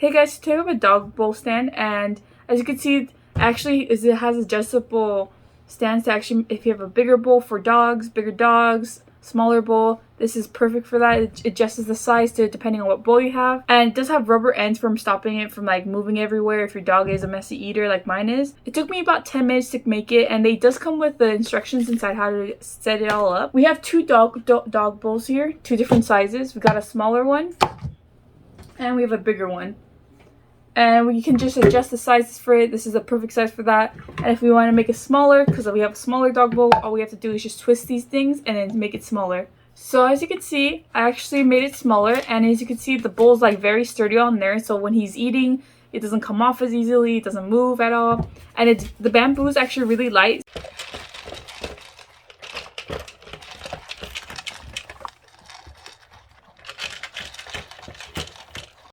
Hey guys, today I have a dog bowl stand, and as you can see, it has adjustable stands to actually, if you have a bigger bowl for dogs, bigger dogs, smaller bowl, this is perfect for that. It adjusts the size to depending on what bowl you have, and it does have rubber ends from stopping it from like moving everywhere if your dog is a messy eater like mine is. It took me about 10 minutes to make it, and it does come with the instructions inside how to set it all up. We have two dog bowls here, two different sizes. We got a smaller one and we have a bigger one. And we can just adjust the sizes for it. This is a perfect size for that. And if we want to make it smaller, because we have a smaller dog bowl, all we have to do is just twist these things and then make it smaller. So as you can see, I actually made it smaller, and as you can see, the bowl's like very sturdy on there, so when he's eating, it doesn't come off as easily, it doesn't move at all, and the bamboo is actually really light.